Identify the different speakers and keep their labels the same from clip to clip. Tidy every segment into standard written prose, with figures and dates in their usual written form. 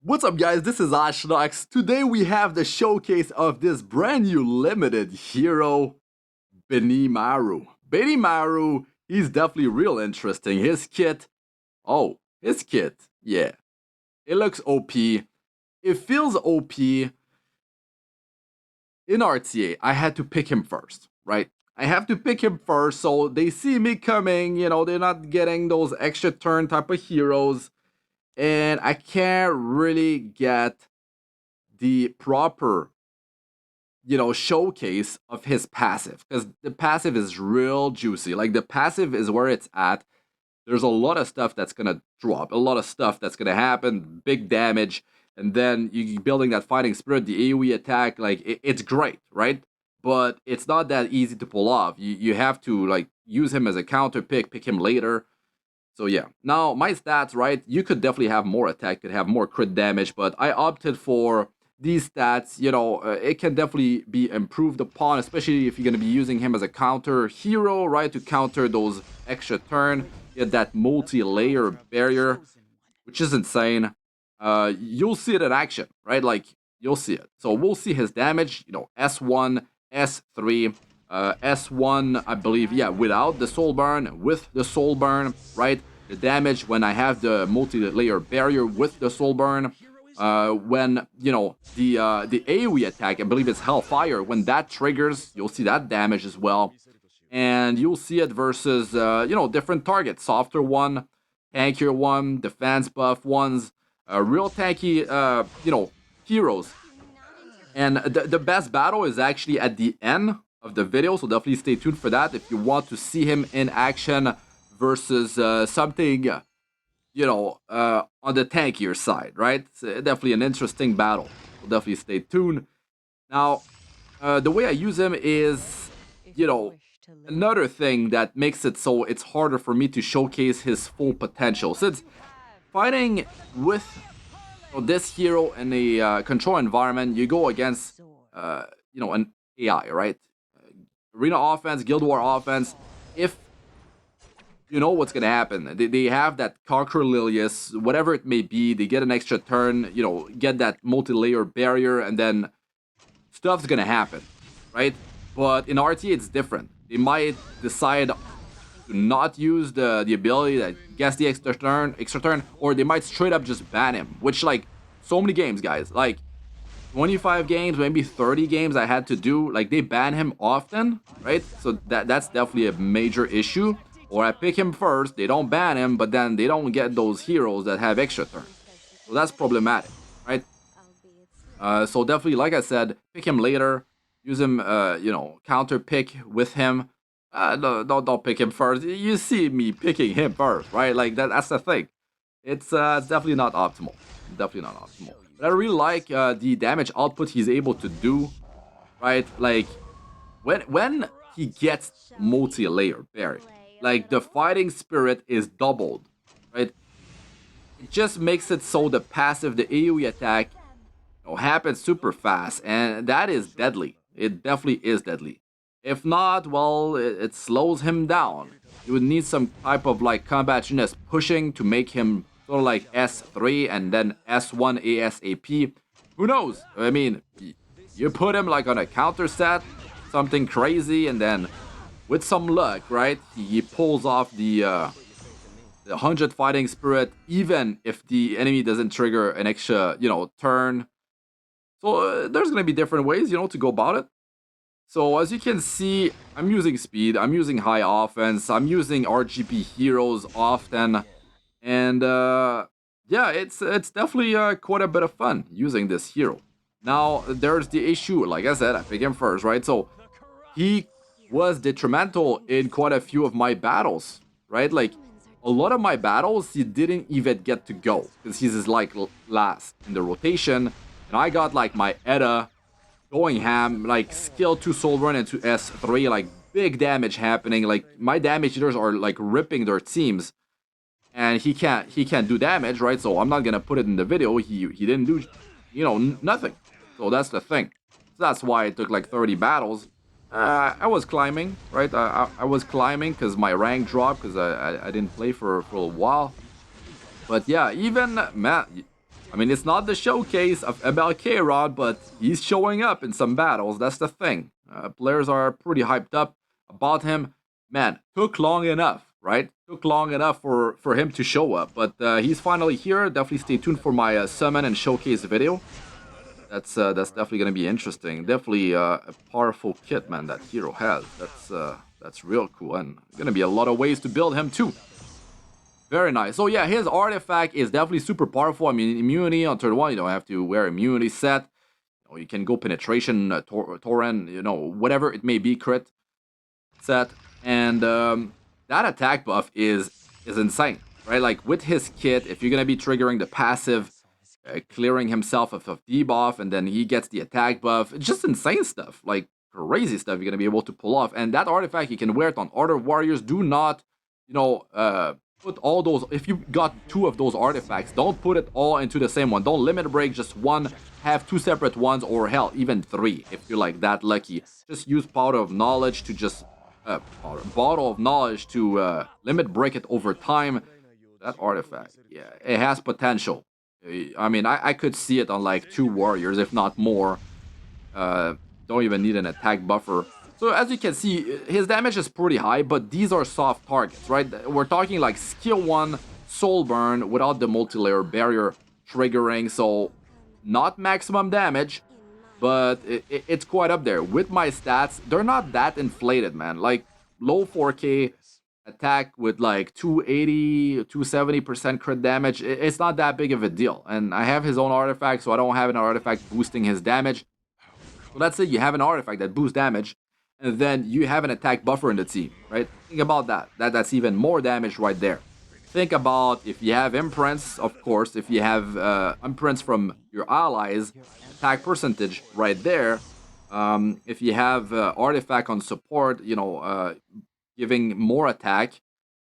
Speaker 1: What's up guys, this is Astranox. Today we have the showcase of this brand new limited hero, Benimaru. Benimaru, he's definitely real interesting. His kit, yeah. It looks OP. It feels OP. In RTA, I had to pick him first, right? I have to pick him first, so they see me coming, they're not getting those extra turn type of heroes. And I can't really get the proper showcase of his passive, because the passive is real juicy. Like, the passive is where it's at. There's a lot of stuff that's gonna drop, a lot of stuff that's gonna happen, big damage, and then you building that fighting spirit, the AoE attack. Like, it's great, right? But it's not that easy to pull off. You have to like use him as a counter pick him later. So yeah, now my stats, right? You could definitely have more attack, could have more crit damage, but I opted for these stats. It can definitely be improved upon, especially if you're going to be using him as a counter hero, right? To counter those extra turn, get that multi-layer barrier, which is insane. You'll see it in action, right? Like, you'll see it. So we'll see his damage, S1, S3, S1, I believe, yeah, without the soul burn, with the soul burn, right? The damage when I have the multi-layer barrier with the soul burn. When, the AoE attack, I believe it's Hellfire, when that triggers, you'll see that damage as well. And you'll see it versus, different targets. Softer one, tankier one, defense buff ones, real tanky, heroes. And the best battle is actually at the end of the video, so definitely stay tuned for that if you want to see him in action versus something, on the tankier side, right? It's definitely an interesting battle, so definitely stay tuned. Now, the way I use him is, another thing that makes it so it's harder for me to showcase his full potential. Since fighting with this hero in a control environment, you go against, an AI, right? Arena offense, Guild War offense. If you know what's gonna happen, they have that Conquer Lilius, whatever it may be, they get an extra turn, get that multi-layer barrier, and then stuff's gonna happen, right? But in RTA, it's different. They might decide to not use the ability that gets the extra turn, or they might straight up just ban him, which, like, so many games, guys, like 25 games, maybe 30 games I had to do, like, they ban him often, right? So that's definitely a major issue. Or I pick him first, they don't ban him, but then they don't get those heroes that have extra turn. So that's problematic, right? So definitely, like I said, pick him later, use him, counter pick with him. Don't pick him first. You see me picking him first, right? Like, that's the thing. It's definitely not optimal. Definitely not optimal. But I really like the damage output he's able to do, right? Like, when he gets multi-layer barrier, like, the fighting spirit is doubled, right? It just makes it so the passive, the AoE attack, happens super fast, and that is deadly. It definitely is deadly. If not, well, it slows him down. You would need some type of, like, combat genius pushing to make him sort of like S3 and then S1 ASAP. Who knows? I mean, you put him like on a counter set, something crazy, and then with some luck, right, he pulls off the 100 fighting spirit, even if the enemy doesn't trigger an extra, turn. So there's gonna be different ways, to go about it. So as you can see, I'm using speed, I'm using high offense, I'm using RGB heroes often, and yeah, it's definitely quite a bit of fun using this hero. Now, there's the issue, like I said, I pick him first, right? So he was detrimental in quite a few of my battles, right? Like, a lot of my battles, he didn't even get to go, because he's like last in the rotation, and I got like my Edda going ham, like skill 2 soul run into S3, like big damage happening. Like, my damage eaters are like ripping their teams, and he can't do damage, right? So I'm not gonna put it in the video. He didn't do, nothing. So that's the thing. So that's why it took like 30 battles. I was climbing, right? I was climbing because my rank dropped because I didn't play for a while. But yeah, even, man, I mean, it's not the showcase of MLK Rod, but he's showing up in some battles. That's the thing. Players are pretty hyped up about him. Man, took long enough, right? Took long enough for him to show up, but he's finally here. Definitely stay tuned for my summon and showcase video. That's definitely gonna be interesting. Definitely a powerful kit, man. That hero has. That's real cool, and gonna be a lot of ways to build him too. Very nice. So yeah, his artifact is definitely super powerful. I mean, immunity on turn 1, you don't have to wear immunity set. You can go penetration, torrent, whatever it may be, crit set. And that attack buff is insane, right? Like with his kit, if you're gonna be triggering the passive, clearing himself of debuff, and then he gets the attack buff, it's just insane stuff, like crazy stuff you're gonna be able to pull off. And that artifact, you can wear it on other warriors. Do not, put all those, if you got 2 of those artifacts, don't put it all into the same one. Don't limit break just one, have 2 separate ones, or hell, even 3 if you're like that lucky. Just use Powder of Knowledge to just, Bottle of Knowledge to limit break it over time. That artifact, yeah, it has potential. I mean, I could see it on like 2 warriors, if not more. Don't even need an attack buffer. So as you can see, his damage is pretty high, but these are soft targets, right? We're talking like skill 1 soul burn without the multi-layer barrier triggering, so not maximum damage, but it's quite up there. With my stats, they're not that inflated, man. Like low 4K attack with like 280, 270% crit damage, it's not that big of a deal. And I have his own artifact, so I don't have an artifact boosting his damage. So let's say you have an artifact that boosts damage, and then you have an attack buffer in the team, right? Think about that. That's even more damage right there. Think about if you have imprints, of course, if you have imprints from your allies, attack percentage right there. If you have artifact on support, giving more attack.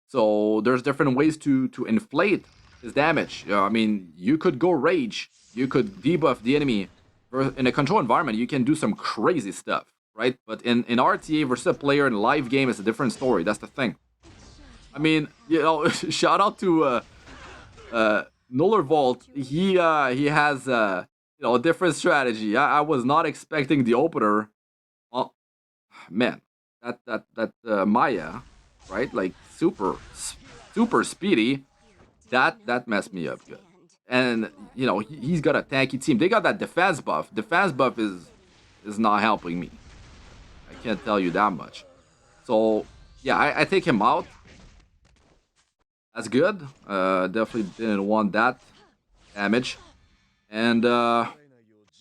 Speaker 1: So there's different ways to inflate his damage. I mean, you could go rage, you could debuff the enemy. In a control environment, you can do some crazy stuff, right? But in RTA versus a player in a live game, it's a different story. That's the thing. I mean, shout out to Nuller Vault. He has a different strategy. I was not expecting the opener. Oh, man, that Maya, right? Like super speedy. That messed me up good. And he's got a tanky team. They got that defense buff. Defense buff is not helping me. I can't tell you that much. So yeah, I take him out. That's good. Definitely didn't want that damage. And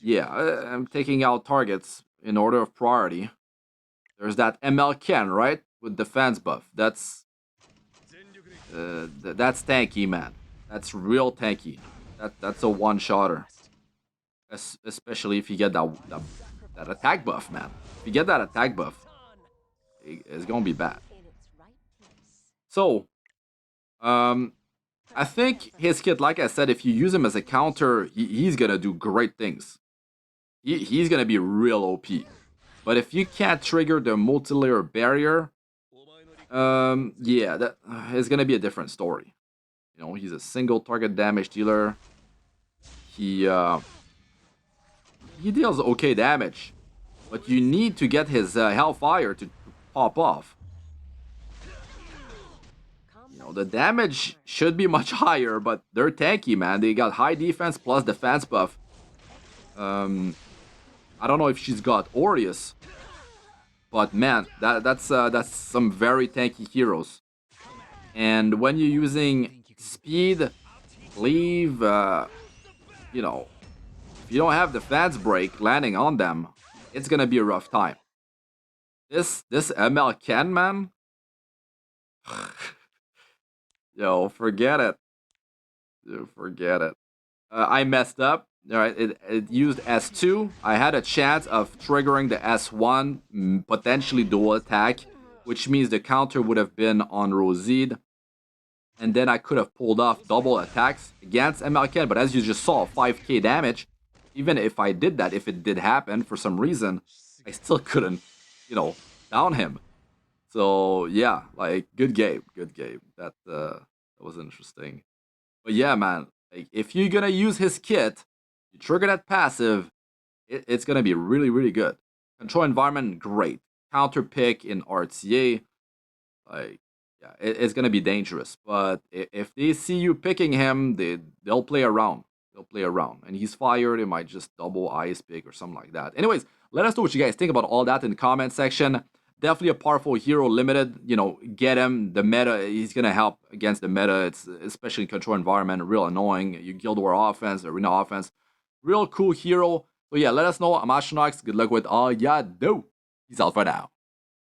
Speaker 1: yeah, I'm taking out targets in order of priority. There's that ML Ken, right? With defense buff. That's tanky, man. That's real tanky. That's a one-shotter. Especially if you get that attack buff, man. If you get that attack buff, it's gonna be bad. So, I think his kit, like I said, if you use him as a counter, he's gonna do great things. He's gonna be real OP. But if you can't trigger the multi-layer barrier, yeah, that is gonna be a different story. He's a single target damage dealer. He deals okay damage, but you need to get his Hellfire to pop off. The damage should be much higher, but they're tanky, man. They got high defense plus defense buff. I don't know if she's got Aureus, but man, that's some very tanky heroes. And when you're using speed, leave, if you don't have defense break landing on them, it's gonna be a rough time. This ML Ken, man. Yo, forget it. Forget it. I messed up. All right, it used S2. I had a chance of triggering the S1, potentially dual attack, which means the counter would have been on Roside. And then I could have pulled off double attacks against ML Ken. But as you just saw, 5k damage. Even if I did that, if it did happen for some reason, I still couldn't, down him. So yeah, like good game. That was interesting. But yeah, man, Like, if you're gonna use his kit, you trigger that passive, it's gonna be really, really good. Control environment, great. Counter pick in RTA, like, yeah, it's gonna be dangerous. But if they see you picking him, they'll play around. They'll play around, and he's fired. They might just double ice pick or something like that. Anyways, let us know what you guys think about all that in the comment section. Definitely a powerful hero, limited. You know, get him. The meta, he's gonna help against the meta. It's especially in control environment, real annoying. You Guild War offense, arena offense, real cool hero. So yeah, let us know. I'm Astranox. Good luck with all ya do. Peace out for now.